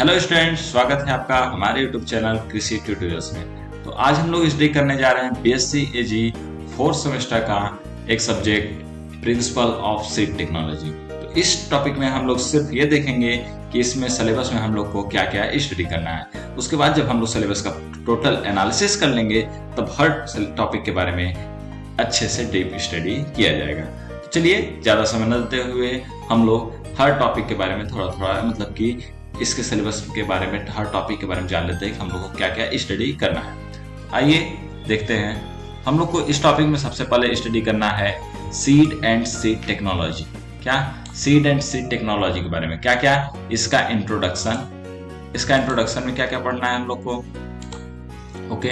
Hello students, स्वागत है आपका हमारे यूट्यूब चैनल कृषि ट्यूटोरियल्स में। तो आज हम लोग स्टडी करने जा रहे हैं बीएससी एजी फोर्थ सेमेस्टर का एक subject principle of seed technology. तो इस टॉपिक में हम लोग सिर्फ ये देखेंगे कि इसमें सिलेबस में हम लोग को क्या क्या स्टडी करना है। उसके बाद जब हम लोग सिलेबस का टोटल एनालिसिस कर लेंगे तब हर टॉपिक के बारे में अच्छे से डीप स्टडी किया जाएगा। तो चलिए ज़्यादा समय न देते हुए हम लोग हर टॉपिक के बारे में थोड़ा थोड़ा मतलब कि इसके सिलेबस के बारे में हर टॉपिक के बारे में जान लेते हैं कि हम लोग को क्या क्या स्टडी करना है। आइए देखते हैं। हम लोग को इस टॉपिक में सबसे पहले स्टडी करना है सीड एंड सीड टेक्नोलॉजी। क्या सीड एंड सीड टेक्नोलॉजी के बारे में क्या क्या इसका इंट्रोडक्शन में क्या क्या पढ़ना है हम लोग को। ओके,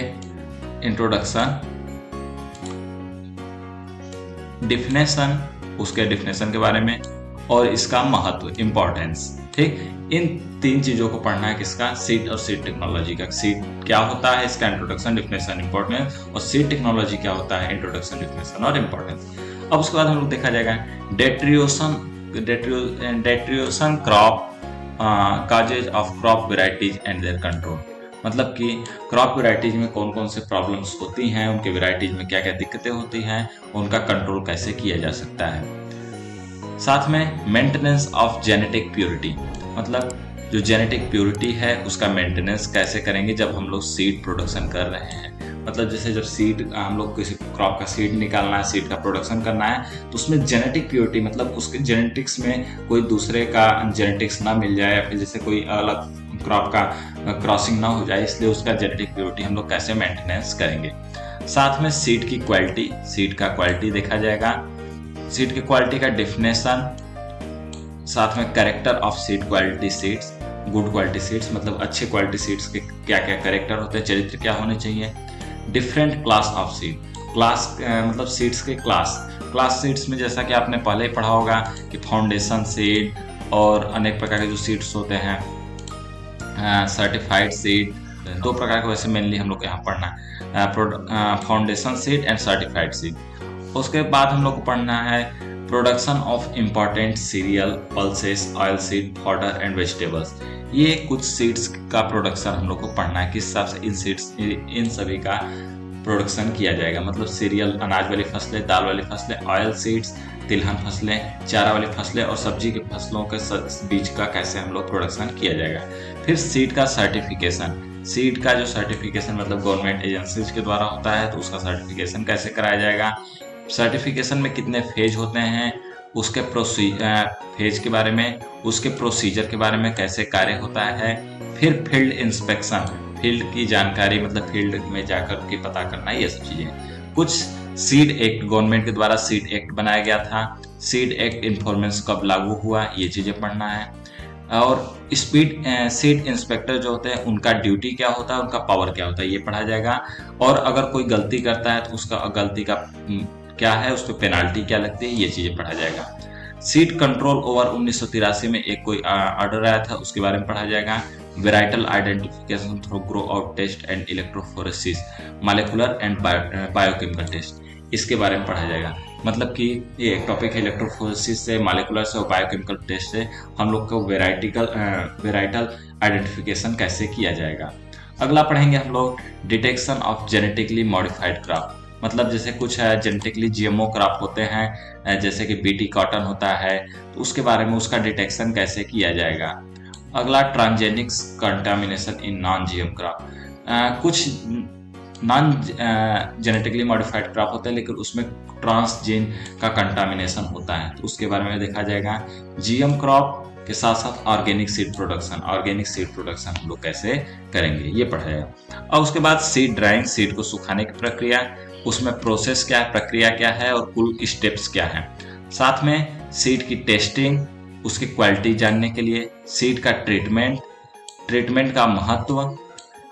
इंट्रोडक्शन, डिफिनेशन, उसके डिफिनेशन के बारे में और इसका महत्व, इंपॉर्टेंस। ठीक, इन तीन चीजों को पढ़ना है किसका, सीड और सीड टेक्नोलॉजी का। सीड क्या होता है, इसका इंट्रोडक्शन, डिफिनेशन, इंपॉर्टेंस, और सीड टेक्नोलॉजी क्या होता है, इंट्रोडक्शन, डिफिनेशन और इंपॉर्टेंस। अब उसके बाद हम लोग देखा जाएगा deterioration crop causes of crop varieties and their control. मतलब कि क्रॉप वेराइटीज में कौन कौन से प्रॉब्लम्स होती हैं, उनके वेराइटीज में क्या क्या दिक्कतें होती हैं, उनका कंट्रोल कैसे किया जा सकता है। साथ में मेंटेनेंस ऑफ जेनेटिक प्योरिटी, मतलब जो जेनेटिक प्योरिटी है उसका मेंटेनेंस कैसे करेंगे जब हम लोग सीड प्रोडक्शन कर रहे हैं। मतलब जैसे जब सीड हम लोग किसी क्रॉप का सीड निकालना है, सीड का प्रोडक्शन करना है, तो उसमें जेनेटिक प्योरिटी मतलब उसके जेनेटिक्स में कोई दूसरे का जेनेटिक्स ना मिल जाए या फिर जैसे कोई अलग क्रॉप का क्रॉसिंग ना हो जाए, इसलिए उसका जेनेटिक प्योरिटी हम लोग कैसे मेंटेनेंस करेंगे। साथ में सीड की क्वालिटी, सीड का क्वालिटी देखा जाएगा, सीड की क्वालिटी का डिफिनेशन, साथ में character of seed, quality seeds, good quality seeds मतलब अच्छे क्वालिटी सीड्स के क्या क्या कैरेक्टर होते हैं, चरित्र क्या होने चाहिए। Different class of seed, class मतलब सीड्स के क्लास सीड्स में जैसा कि आपने पहले ही पढ़ा होगा कि फाउंडेशन सीड और अनेक प्रकार के जो सीड्स होते हैं, सर्टिफाइड सीड, दो प्रकार के वैसे मेनली हम लोग यहाँ पढ़ना है, foundation seed and certified seed. उसके बाद हम लोग को पढ़ना है production of important serial, pulses, oil seed, fodder and vegetables. ये कुछ सीड्स का प्रोडक्शन हम लोग को पढ़ना है, किस हिसाब से इन सभी का प्रोडक्शन किया जाएगा। मतलब सीरियल अनाज वाली फसलें, दाल वाली फसलें, ऑयल सीड्स तिलहन फसलें, चारा वाली फसलें और सब्जी की फसलों के बीज का कैसे हम लोग प्रोडक्शन किया जाएगा। फिर सीड का सर्टिफिकेशन, सीड का जो सर्टिफिकेशन मतलब गवर्नमेंट एजेंसीज के द्वारा होता है, तो उसका सर्टिफिकेशन कैसे कराया जाएगा। सर्टिफिकेशन में कितने फेज होते हैं, उसके फेज के बारे में, उसके प्रोसीजर के बारे में, कैसे कार्य होता है। फिर फील्ड इंस्पेक्शन, फील्ड की जानकारी मतलब फील्ड में जाकर के पता करना, ये सब चीजें। कुछ सीड एक्ट, गवर्नमेंट के द्वारा सीड एक्ट बनाया गया था, सीड एक्ट इन्फॉर्मेंस कब लागू हुआ, ये चीजें पढ़ना है। और सीड इंस्पेक्टर जो होते हैं उनका ड्यूटी क्या होता है, उनका पावर क्या होता है, ये पढ़ा जाएगा। और अगर कोई गलती करता है तो उसका गलती का क्या है, उस पर पेनाल्टी क्या लगती है, ये चीजें पढ़ा जाएगा। सीड कंट्रोल ओवर 1983 में एक कोई ऑर्डर आया था, उसके बारे में पढ़ा जाएगा। Varietal identification through grow out test and electrophoresis, molecular and biochemical test, इसके बारे में पढ़ा जाएगा। मतलब कि ये टॉपिक है इलेक्ट्रोफोरेसिस से, मॉलिक्यूलर से और बायोकेमिकल टेस्ट से हम लोग को वेराइटल आइडेंटिफिकेशन कैसे किया जाएगा। अगला पढ़ेंगे हम लोग detection of genetically modified crop. मतलब जैसे कुछ जेनेटिकली जीएमओ क्रॉप होते हैं, जैसे कि बीटी कॉटन होता है, तो उसके बारे में उसका डिटेक्शन कैसे किया जाएगा। अगला transgenics contamination in non GM crop, कुछ नॉन जेनेटिकली मॉडिफाइड क्रॉप होते हैं लेकिन उसमें ट्रांसजीन का कंटामिनेशन होता है, तो उसके बारे में देखा जाएगा। जीएम क्रॉप के साथ साथ ऑर्गेनिक सीड प्रोडक्शन हम लोग कैसे करेंगे, ये पढ़ा जाएगा। और उसके बाद सीड ड्राइंग, सीड को सुखाने की प्रक्रिया, उसमें प्रोसेस क्या है, प्रक्रिया क्या है और कुल स्टेप्स क्या है। साथ में सीड की टेस्टिंग, उसकी क्वालिटी जानने के लिए, सीड का ट्रीटमेंट का महत्व,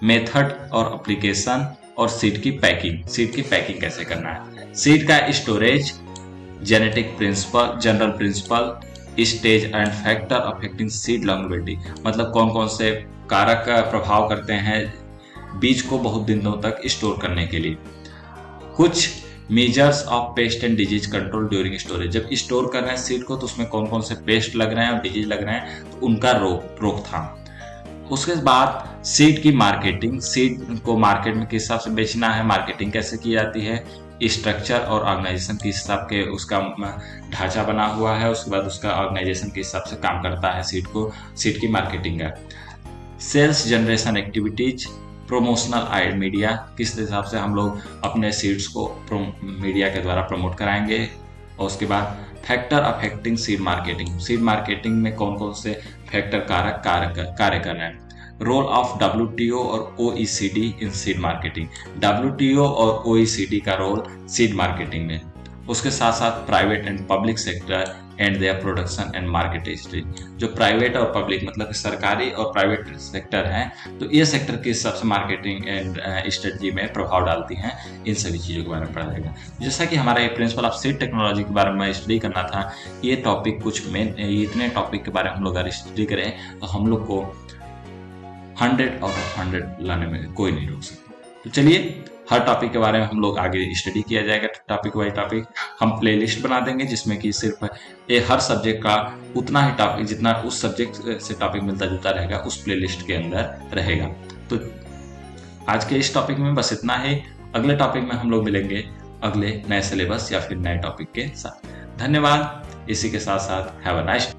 मेथड और एप्लीकेशन, और सीड की पैकिंग कैसे करना है। सीड का storage, genetic principle, general principle, stage and factor affecting seed longevity, मतलब कौन कौन से कारक प्रभाव करते हैं बीज को बहुत दिनों तक स्टोर करने के लिए। कुछ measures of paste and disease control during storage, जब स्टोर कर रहे हैं सीड को तो उसमें कौन कौन से पेस्ट लग रहे हैं और डिजीज लग रहे हैं, तो उनका रोकथाम। उसके बाद सीड की मार्केटिंग, सीड को मार्केट में किस हिसाब से बेचना है, मार्केटिंग कैसे की जाती है, स्ट्रक्चर और ऑर्गेनाइजेशन किस हिसाब के उसका ढांचा बना हुआ है, उसके बाद उसका ऑर्गेनाइजेशन किस हिसाब से काम करता है सीड की मार्केटिंग का। सेल्स जनरेशन एक्टिविटीज, प्रोमोशनल आइड मीडिया, किस हिसाब से हम लोग अपने सीड्स को मीडिया के द्वारा प्रमोट कराएंगे। और उसके बाद factor affecting seed marketing, seed marketing में कौन कौन से फैक्टर कारक कार्य कर रहे हैं। रोल ऑफ WTO और OECD इन सीड मार्केटिंग, WTO और OECD का रोल सीड मार्केटिंग में। उसके साथ साथ private and public sector and their production and market strategy, जो प्राइवेट और पब्लिक मतलब सरकारी और प्राइवेट सेक्टर हैं, तो ये सेक्टर किस हिसाब से मार्केटिंग एंड स्ट्रेटजी में प्रभाव डालती हैं, इन सभी चीज़ों के बारे में पढ़ा जाएगा। जैसा कि हमारा ये प्रिंसिपल ऑफ सीड टेक्नोलॉजी के बारे में स्टडी करना था, ये टॉपिक कुछ मेन, इतने टॉपिक के बारे में हम लोग अगर स्टडी करें तो हम लोग को 100 आउट ऑफ 100 लाने में कोई नहीं रोक सकता। तो चलिए, हर टॉपिक के बारे में हम लोग आगे स्टडी किया जाएगा, टॉपिक वाइज टॉपिक हम प्लेलिस्ट बना देंगे, जिसमें कि सिर्फ हर सब्जेक्ट का उतना ही टॉपिक, जितना उस सब्जेक्ट से टॉपिक मिलता जुलता रहेगा, उस प्लेलिस्ट के अंदर रहेगा। तो आज के इस टॉपिक में बस इतना ही। अगले टॉपिक में हम लोग मिलेंगे अगले नए सिलेबस या फिर नए टॉपिक के साथ। धन्यवाद। इसी के साथ साथ हैव अ नाइस